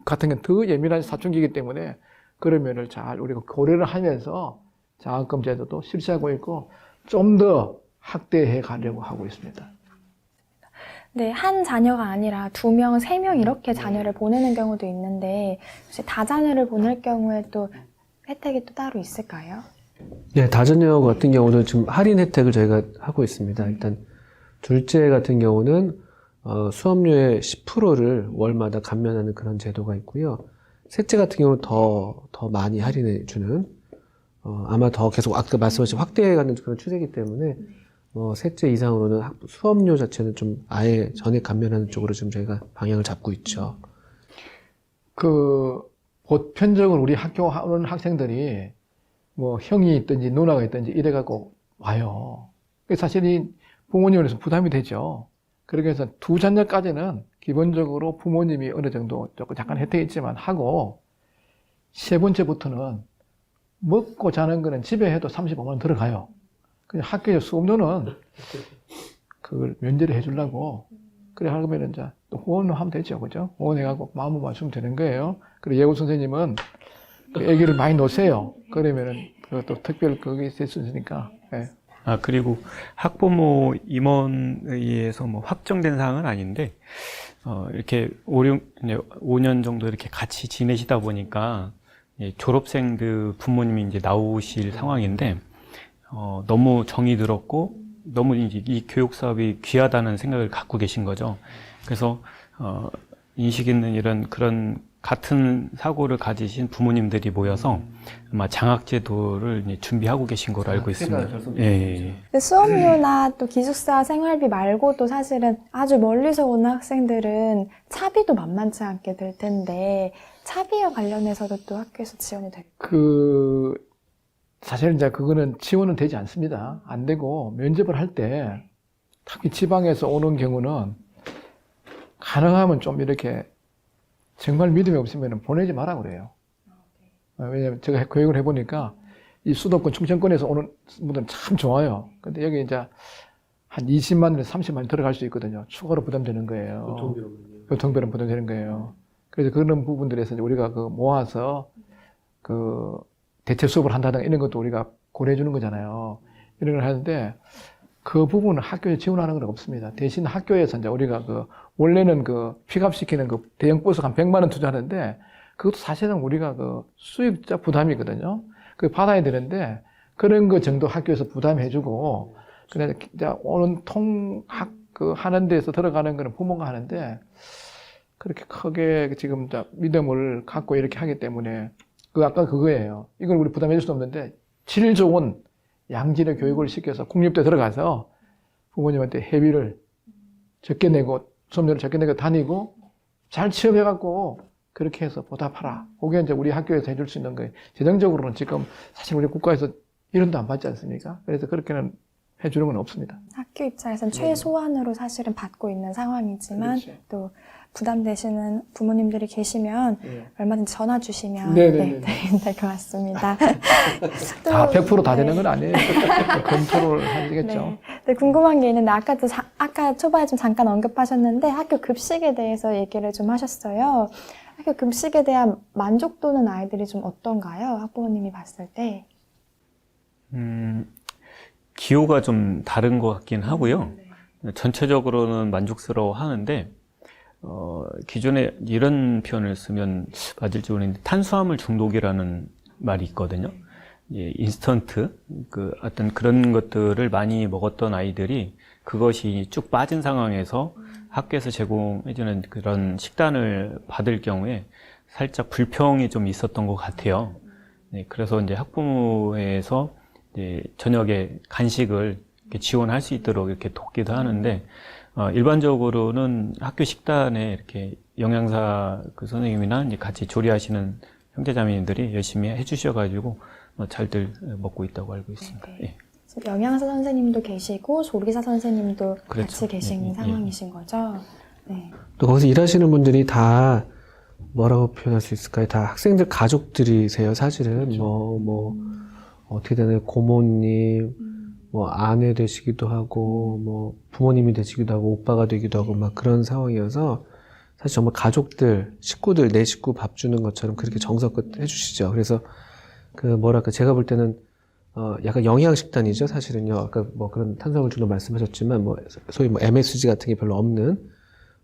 같은 건 더 예민한 사춘기이기 때문에 그런 면을 잘 우리가 고려를 하면서 장학금 제도도 실시하고 있고 좀 더 확대해 가려고 하고 있습니다. 네, 한 자녀가 아니라 2명, 3명 이렇게 자녀를 보내는 경우도 있는데 혹시 다자녀를 보낼 경우에 또 혜택이 또 따로 있을까요? 네, 다자녀 같은 경우는 지금 할인 혜택을 저희가 하고 있습니다. 일단 둘째 같은 경우는 수업료의 10%를 월마다 감면하는 그런 제도가 있고요. 셋째 같은 경우는 더 많이 할인해 주는, 아마 더 계속 아까 말씀하신 확대해가는 그런 추세이기 때문에, 셋째 이상으로는 수업료 자체는 좀 아예 전액 감면하는 쪽으로 지금 저희가 방향을 잡고 있죠. 그 보편적으로 우리 학교 오는 학생들이 뭐 형이 있든지 누나가 있든지 이래갖고 와요. 사실 이 부모님으로서 부담이 되죠. 그렇게 해서 2자녀까지는 기본적으로 부모님이 어느 정도 조금 잠깐 혜택이 있지만 하고, 3번째부터는 먹고 자는 거는 집에 해도 35만 원 들어가요. 그냥 학교에 수업료는 그걸 면제를 해주려고, 그래 하면 이제 또 후원을 하면 되죠. 그죠? 후원해갖고 마음을 맞추면 되는 거예요. 그리고 예우 선생님은 그 애기를 많이 놓으세요. 그러면은 그것도 특별 그게 될 수 있으니까. 예. 그리고 학부모 임원회의에서 뭐 확정된 사항은 아닌데, 이렇게 5년 정도 이렇게 같이 지내시다 보니까, 졸업생들 부모님이 이제 나오실 상황인데, 너무 정이 들었고, 너무 이제 이 교육 사업이 귀하다는 생각을 갖고 계신 거죠. 그래서, 인식 있는 그런 같은 사고를 가지신 부모님들이 모여서 아마 장학제도를 이제 준비하고 계신 걸로 알고 있습니다. 예. 근데 수업료나 또 기숙사 생활비 말고도 사실은 아주 멀리서 오는 학생들은 차비도 만만치 않게 될 텐데 차비와 관련해서도 또 학교에서 지원이 될까요? 사실 이제 그거는 지원은 되지 않습니다. 안 되고 면접을 할 때 특히 지방에서 오는 경우는 가능하면 좀 이렇게 정말 믿음이 없으면 보내지 마라 그래요. 왜냐면 제가 교육을 해보니까 이 수도권 충청권에서 오는 분들은 참 좋아요. 근데 여기 이제 한 20만 원에서 30만 원 들어갈 수 있거든요. 추가로 부담되는 거예요. 교통비는 부담되는 거예요. 그래서 그런 부분들에서 우리가 그 모아서 그 대체 수업을 한다든가 이런 것도 우리가 고려해 주는 거잖아요. 이런 걸 하는데 그 부분은 학교에 지원하는 건 없습니다. 대신 학교에서 이제 우리가 원래는 픽업시키는 대형 버스 한 100만 원 투자하는데 그것도 사실은 우리가 수입자 부담이거든요. 그걸 받아야 되는데 그런 거 정도 학교에서 부담해주고, 그래서 이제 오는 하는 데서 들어가는 거는 부모가 하는데 그렇게 크게 지금 믿음을 갖고 이렇게 하기 때문에 아까 그거예요. 이걸 우리 부담해줄 수 없는데 질 좋은 양질의 교육을 시켜서 국립대 들어가서 부모님한테 회비를 적게 내고 수업료를 적게 내고 다니고 잘 취업해갖고 그렇게 해서 보답하라. 그게 이제 우리 학교에서 해줄 수 있는 거예요. 재정적으로는 지금 사실 우리 국가에서 1원도 안 받지 않습니까? 그래서 그렇게는 해주는 건 없습니다. 학교 입장에서는 최소한으로 사실은 받고 있는 상황이지만 그렇죠. 또 부담되시는 부모님들이 계시면 얼마든지 전화 주시면 네네네. 될 것 같습니다. 또, 다 100%다 네. 되는 건 아니에요. 검토를 해야 되겠죠. 네. 근데 궁금한 게 있는데 아까 초반에 좀 잠깐 언급하셨는데 학교 급식에 대해서 얘기를 좀 하셨어요. 학교 급식에 대한 만족도는 아이들이 좀 어떤가요? 학부모님이 봤을 때. 기호가 좀 다른 것 같긴 하고요. 전체적으로는 만족스러워 하는데, 기존에 이런 표현을 쓰면 맞을지 모르겠는데, 탄수화물 중독이라는 말이 있거든요. 예, 인스턴트, 어떤 그런 것들을 많이 먹었던 아이들이 그것이 쭉 빠진 상황에서 학교에서 제공해주는 그런 식단을 받을 경우에 살짝 불평이 좀 있었던 것 같아요. 네, 그래서 이제 학부모에서 이제 저녁에 간식을 이렇게 지원할 수 있도록 이렇게 돕기도 하는데, 일반적으로는 학교 식단에 이렇게 영양사 그 선생님이나 이제 같이 조리하시는 형제자매님들이 열심히 해주셔가지고 잘들 먹고 있다고 알고 있습니다. 네. 예. 영양사 선생님도 계시고 조리사 선생님도 그렇죠. 같이 계신 예, 예, 상황이신 거죠? 네. 또 거기서 일하시는 분들이 다 뭐라고 표현할 수 있을까요? 다 학생들 가족들이세요, 사실은. 그렇죠. 어떻게 되나요? 고모님, 아내 되시기도 하고, 부모님이 되시기도 하고, 오빠가 되기도 하고, 막 그런 상황이어서, 사실 정말 가족들, 식구들, 내 식구 밥 주는 것처럼 그렇게 정성껏 해주시죠. 그래서, 제가 볼 때는, 약간 영양식단이죠, 사실은요. 아까 그런 탄수화물 중독 말씀하셨지만, 소위 MSG 같은 게 별로 없는,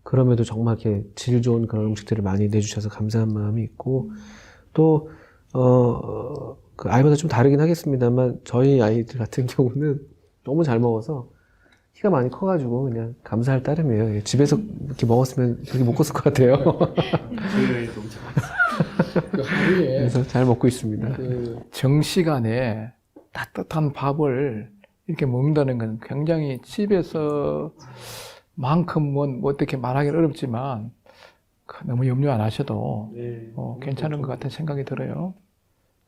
그럼에도 정말 이렇게 질 좋은 그런 음식들을 많이 내주셔서 감사한 마음이 있고, 또, 그 아이마다 좀 다르긴 하겠습니다만 저희 아이들 같은 경우는 너무 잘 먹어서 키가 많이 커가지고 그냥 감사할 따름이에요. 집에서 이렇게 먹었으면 그렇게 못 컸을 것 같아요. 그 하루에 그래서 잘 먹고 있습니다. 그 정시간에 따뜻한 밥을 이렇게 먹는다는 건 굉장히 집에서 만큼은 어떻게 말하기는 어렵지만 너무 염려 안 하셔도 괜찮은 것 같은 생각이 들어요.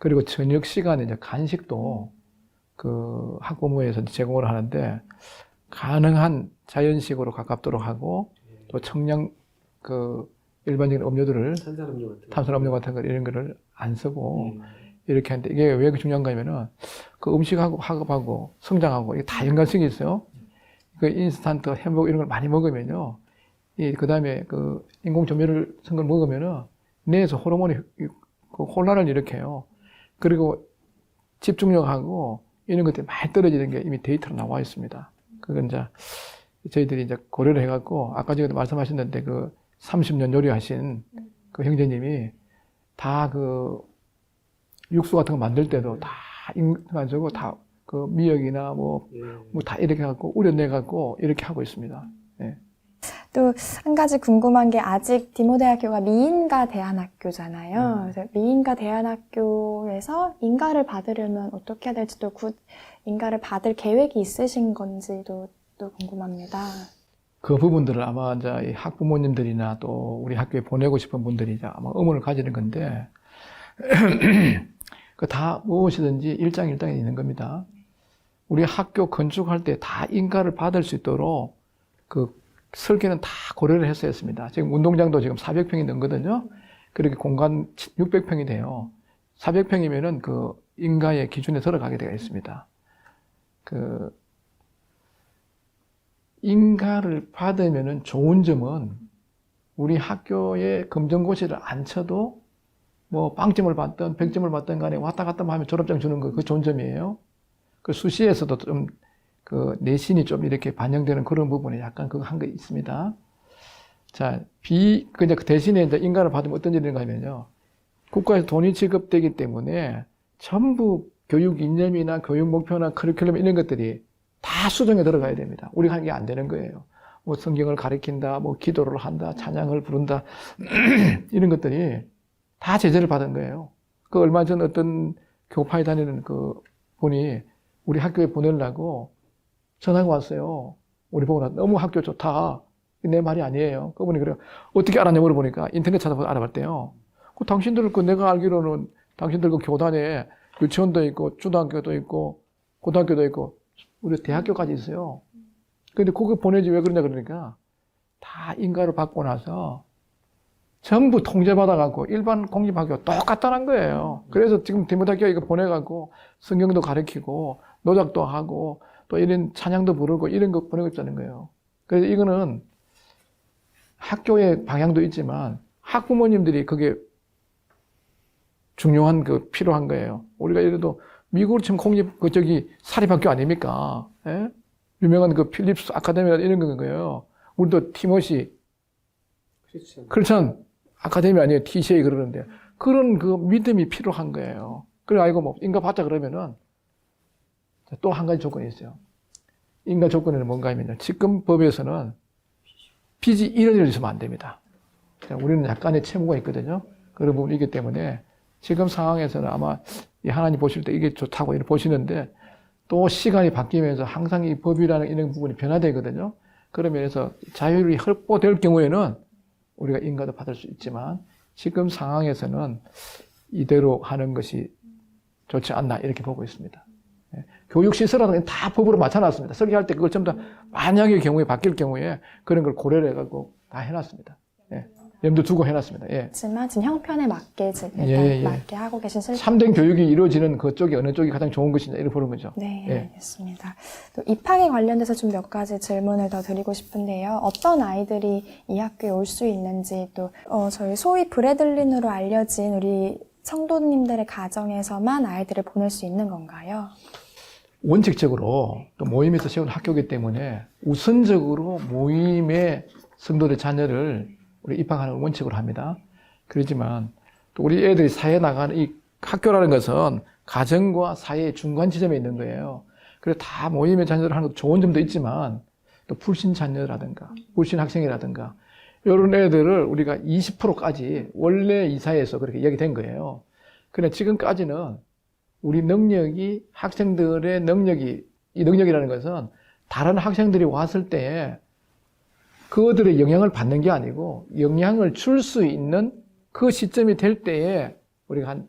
그리고 저녁 시간에 이제 간식도 그 학부모에서 제공을 하는데 가능한 자연식으로 가깝도록 하고 또 청량 일반적인 음료들을 탄산음료 같은 거 이런 거를 안 쓰고 이렇게 하는데 이게 왜 중요한가 하면은 그 음식하고 학업하고 성장하고 이게 다 연관성이 있어요. 그 인스턴트 햄버거 이런 걸 많이 먹으면요. 그 다음에 그 인공 조미료를 쓴 걸 먹으면은 뇌에서 호르몬이 혼란을 일으켜요. 그리고 집중력하고 이런 것들이 많이 떨어지는 게 이미 데이터로 나와 있습니다. 그건 이제 저희들이 이제 고려를 해갖고 아까 전에도 말씀하셨는데 그 30년 요리하신 그 형제님이 다 그 육수 같은 거 만들 때도 다 가지고 다 그 미역이나 뭐 다 이렇게 해갖고 우려내갖고 이렇게 하고 있습니다. 예. 또 한 가지 궁금한 게 아직 디모대학교가 미인가 대안학교잖아요. 그래서 미인가 대안학교에서 인가를 받으려면 어떻게 해야 될지 또 인가를 받을 계획이 있으신 건지도 또 궁금합니다. 그 부분들을 아마 이제 이 학부모님들이나 또 우리 학교에 보내고 싶은 분들이 이제 아마 의문을 가지는 건데 그 다 무엇이든지 일장일단이 있는 겁니다. 우리 학교 건축할 때 다 인가를 받을 수 있도록 그 설계는 다 고려를 했어야 했습니다. 지금 운동장도 지금 400평이 넘거든요. 그렇게 공간 600평이 돼요. 400평이면은 그 인가의 기준에 들어가게 되어 있습니다. 그 인가를 받으면은 좋은 점은 우리 학교에 검정고시를 안 쳐도 뭐 빵점을 받든 100점을 받든 간에 왔다 갔다 하면 졸업장 주는 거 그 좋은 점이에요. 그 수시에서도 좀 그 내신이 좀 이렇게 반영되는 그런 부분에 약간 그거 한 게 있습니다. 자, 그 대신에 이제 인가를 받으면 어떤 일이 있는가 하면요. 국가에서 돈이 지급되기 때문에 전부 교육 이념이나 교육 목표나 커리큘럼 이런 것들이 다 수정에 들어가야 됩니다. 우리가 하는 게 안 되는 거예요. 뭐 성경을 가리킨다, 뭐 기도를 한다, 찬양을 부른다, 이런 것들이 다 제재를 받은 거예요. 그 얼마 전 어떤 교파에 다니는 그 분이 우리 학교에 보내려고 전화가 왔어요. 우리 보고 나 너무 학교 좋다. 내 말이 아니에요. 그분이 그래요. 어떻게 알았냐 물어보니까 인터넷 찾아보고 알아봤대요. 당신들 내가 알기로는 당신들 그 교단에 유치원도 있고, 초등학교도 있고, 고등학교도 있고, 우리 대학교까지 있어요. 근데 그거 보내지 왜 그러냐 그러니까 다 인가를 받고 나서 전부 통제받아갖고 일반 공립학교 똑같다는 거예요. 그래서 지금 디모데학교 이거 보내갖고 성경도 가르치고 노작도 하고 또 이런 찬양도 부르고 이런 거 보내고 있다는 거예요. 그래서 이거는 학교의 방향도 있지만 학부모님들이 그게 중요한 필요한 거예요. 우리가 예를 들어 미국으로 치면 공립 사립학교 아닙니까? 예? 유명한 필립스 아카데미나 이런 건 거예요. 우리도 티모시 크리스천 아카데미 아니에요. TCA 그러는데 그런 믿음이 필요한 거예요. 그래 아이고 인가 받자 그러면은 또 한 가지 조건이 있어요. 인가 조건은 뭔가 하면요. 지금 법에서는 빚이 1원이라도 있으면 안 됩니다. 우리는 약간의 채무가 있거든요. 그런 부분이기 때문에 지금 상황에서는 아마 하나님 보실 때 이게 좋다고 이렇게 보시는데 또 시간이 바뀌면서 항상 이 법이라는 이런 부분이 변화되거든요. 그런 면에서 자율이 확보될 경우에는 우리가 인가도 받을 수 있지만 지금 상황에서는 이대로 하는 것이 좋지 않나 이렇게 보고 있습니다. 교육시설은 다 법으로 맞춰놨습니다. 설계할 때 그걸 전부 다 만약의 경우에 바뀔 경우에 그런 걸 고려를 해가지고 다 해놨습니다. 염두 두고 해놨습니다. 하지만 지금 형편에 맞게 지금 맞게 하고 계신 실제 참된 교육이 이루어지는 그쪽이 어느 쪽이 가장 좋은 것이냐 이렇게 보는 거죠. 네, 알겠습니다. 또 입학에 관련돼서 좀 몇 가지 질문을 더 드리고 싶은데요. 어떤 아이들이 이 학교에 올 수 있는지 또 저희 소위 브레들린으로 알려진 우리 성도님들의 가정에서만 아이들을 보낼 수 있는 건가요? 원칙적으로 또 모임에서 세운 학교이기 때문에 우선적으로 모임의 성도들 자녀를 우리 입학하는 원칙으로 합니다. 그렇지만 또 우리 애들이 사회에 나가는 이 학교라는 것은 가정과 사회의 중간 지점에 있는 거예요. 그래서 다 모임의 자녀를 하는 것도 좋은 점도 있지만 또 불신 자녀라든가 불신 학생이라든가 이런 애들을 우리가 20%까지 원래 이사회에서 그렇게 이야기된 거예요. 그런데 지금까지는 우리 능력이 학생들의 능력이 이 능력이라는 것은 다른 학생들이 왔을 때에 그들의 영향을 받는 게 아니고 영향을 줄 수 있는 그 시점이 될 때에 우리가 한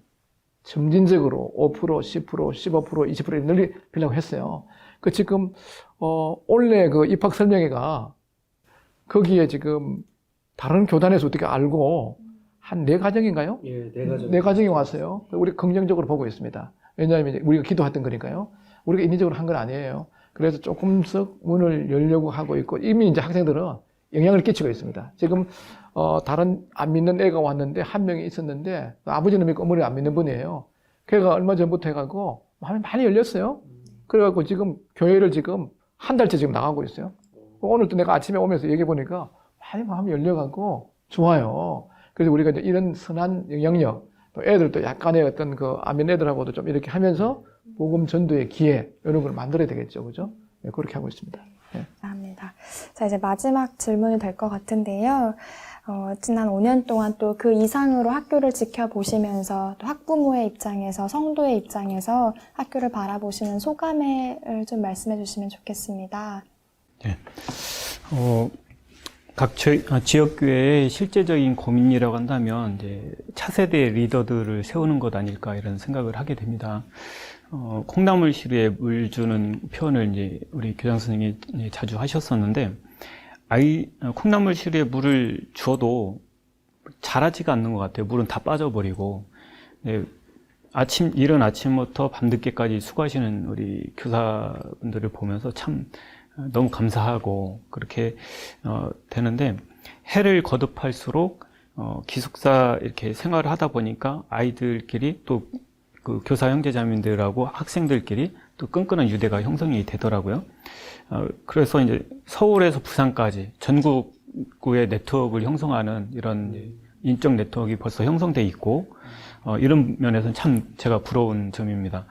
점진적으로 5%, 10%, 15%, 20% 늘리려고 했어요. 지금 원래 입학 설명회가 거기에 지금 다른 교단에서 어떻게 알고 한 4가정인가요? 예, 4가정. 4가정이 왔어요. 우리 긍정적으로 보고 있습니다. 왜냐하면 우리가 기도했던 거니까요. 우리가 인위적으로 한 건 아니에요. 그래서 조금씩 문을 열려고 하고 있고 이미 이제 학생들은 영향을 끼치고 있습니다. 지금 다른 안 믿는 애가 왔는데 한 명이 있었는데 아버지는 믿고 어머니는 안 믿는 분이에요. 걔가 얼마 전부터 해가지고 마음이 많이 열렸어요. 그래갖고 지금 교회를 지금 한 달째 지금 나가고 있어요. 오늘 또 내가 아침에 오면서 얘기해 보니까 많이 마음이 열려갖고 좋아요. 그래서 우리가 이제 이런 선한 영향력, 또 애들도 약간의 어떤 안 믿는 애들하고도 좀 이렇게 하면서 복음 전도의 기회 이런 걸 만들어야 되겠죠, 그죠? 네, 그렇게 하고 있습니다. 네. 감사합니다. 자, 이제 마지막 질문이 될 것 같은데요. 지난 5년 동안 또 그 이상으로 학교를 지켜보시면서 또 학부모의 입장에서 성도의 입장에서 학교를 바라보시는 소감을 좀 말씀해 주시면 좋겠습니다. 네. 각 지역교회의 실제적인 고민이라고 한다면 이제 차세대 리더들을 세우는 것 아닐까 이런 생각을 하게 됩니다. 콩나물 시루에 물 주는 표현을 이제 우리 교장 선생님이 자주 하셨었는데, 콩나물 시루에 물을 주어도 자라지가 않는 것 같아요. 물은 다 빠져버리고. 네, 이른 아침부터 밤늦게까지 수고하시는 우리 교사분들을 보면서 참 너무 감사하고 그렇게 되는데, 해를 거듭할수록 기숙사 이렇게 생활을 하다 보니까 아이들끼리 또 그 교사 형제자매들하고 학생들끼리 또 끈끈한 유대가 형성이 되더라고요. 그래서 이제 서울에서 부산까지 전국구의 네트워크를 형성하는 이런 인적 네트워크가 벌써 형성돼 있고, 이런 면에서는 참 제가 부러운 점입니다.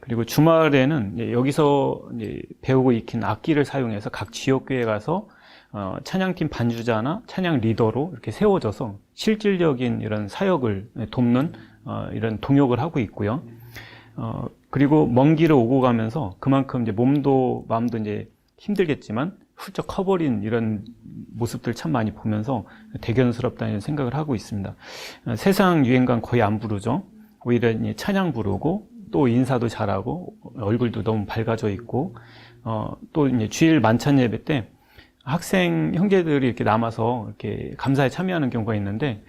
그리고 주말에는 여기서 이제 배우고 익힌 악기를 사용해서 각 지역교회에 가서 찬양팀 반주자나 찬양 리더로 이렇게 세워져서 실질적인 이런 사역을 돕는 이런 동역을 하고 있고요. 그리고 먼 길을 오고 가면서 그만큼 이제 몸도 마음도 이제 힘들겠지만 훌쩍 커버린 이런 모습들 참 많이 보면서 대견스럽다는 생각을 하고 있습니다. 세상 유행가는 거의 안 부르죠. 오히려 찬양 부르고 또 인사도 잘하고 얼굴도 너무 밝아져 있고 또 이제 주일 만찬 예배 때 학생 형제들이 이렇게 남아서 이렇게 감사에 참여하는 경우가 있는데,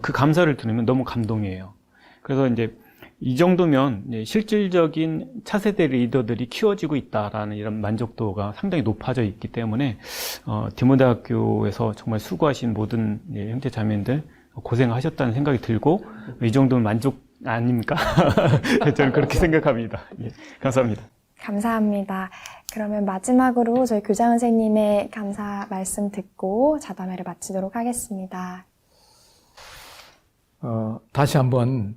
그 감사를 들으면 너무 감동이에요. 그래서 이제 이 정도면 이제 실질적인 차세대 리더들이 키워지고 있다라는 이런 만족도가 상당히 높아져 있기 때문에, 디모데학교에서 정말 수고하신 모든 형제 자매들 고생하셨다는 생각이 들고, 이 정도면 만족 아닙니까? 저는 그렇게 생각합니다. 예, 감사합니다. 감사합니다. 그러면 마지막으로 저희 교장 선생님의 감사 말씀 듣고 자담회를 마치도록 하겠습니다. 다시 한번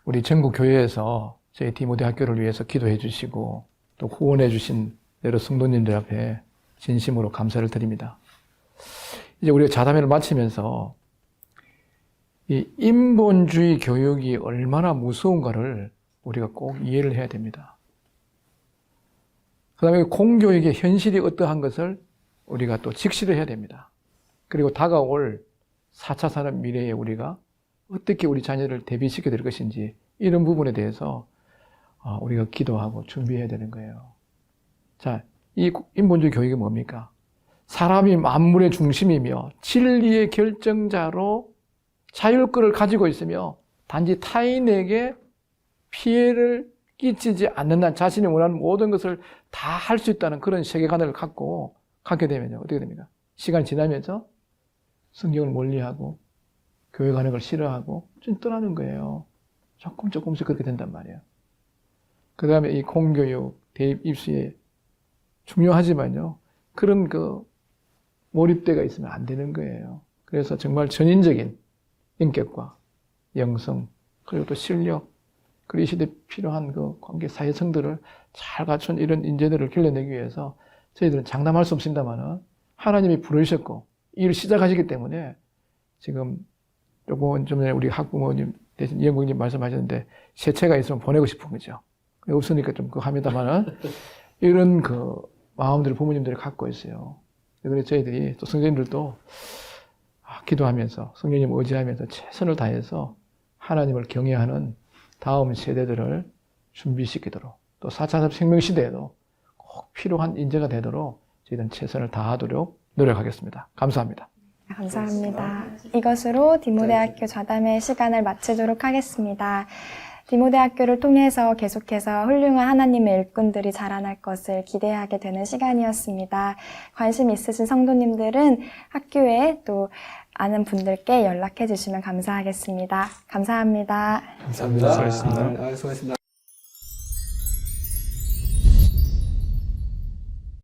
우리 전국 교회에서 저희 디모데 학교를 위해서 기도해 주시고 또 후원해 주신 여러 성도님들 앞에 진심으로 감사를 드립니다. 이제 우리가 자담회를 마치면서 이 인본주의 교육이 얼마나 무서운가를 우리가 꼭 이해를 해야 됩니다. 그 다음에 공교육의 현실이 어떠한 것을 우리가 또 직시를 해야 됩니다. 그리고 다가올 4차 산업 미래에 우리가 어떻게 우리 자녀를 대비시켜야 될 것인지 이런 부분에 대해서 우리가 기도하고 준비해야 되는 거예요. 자, 이 인본주의 교육이 뭡니까? 사람이 만물의 중심이며 진리의 결정자로 자율권을 가지고 있으며 단지 타인에게 피해를 끼치지 않는다는 자신이 원하는 모든 것을 다 할 수 있다는 그런 세계관을 갖게 되면요. 어떻게 됩니까? 시간이 지나면서 성경을 멀리하고 교회 가는 걸 싫어하고 좀 떠나는 거예요. 조금씩 그렇게 된단 말이에요. 그 다음에 이 공교육, 대입 입시에 중요하지만요. 그런 몰입대가 있으면 안 되는 거예요. 그래서 정말 전인적인 인격과 영성, 그리고 또 실력, 그리고 이 시대에 필요한 관계 사회성들을 잘 갖춘 이런 인재들을 길러내기 위해서 저희들은 장담할 수 없습니다만은 하나님이 부르셨고 일을 시작하시기 때문에 지금 조금 좀 전에 우리 학부모님 대신 이영국님 말씀하셨는데 세체가 있으면 보내고 싶은 거죠. 없으니까 좀 합니다만은 이런 마음들을 부모님들이 갖고 있어요. 그래서 저희들이 또 성도님들도 기도하면서 성령님 의지하면서 최선을 다해서 하나님을 경외하는 다음 세대들을 준비시키도록 또 4차 생명시대에도 꼭 필요한 인재가 되도록 저희들은 최선을 다하도록 노력하겠습니다. 감사합니다. 감사합니다. 이것으로 디모데학교 좌담회 시간을 마치도록 하겠습니다. 디모데학교를 통해서 계속해서 훌륭한 하나님의 일꾼들이 자라날 것을 기대하게 되는 시간이었습니다. 관심 있으신 성도님들은 학교에 또 아는 분들께 연락해 주시면 감사하겠습니다. 감사합니다. 감사합니다. 수고하셨습니다. 수고하셨습니다.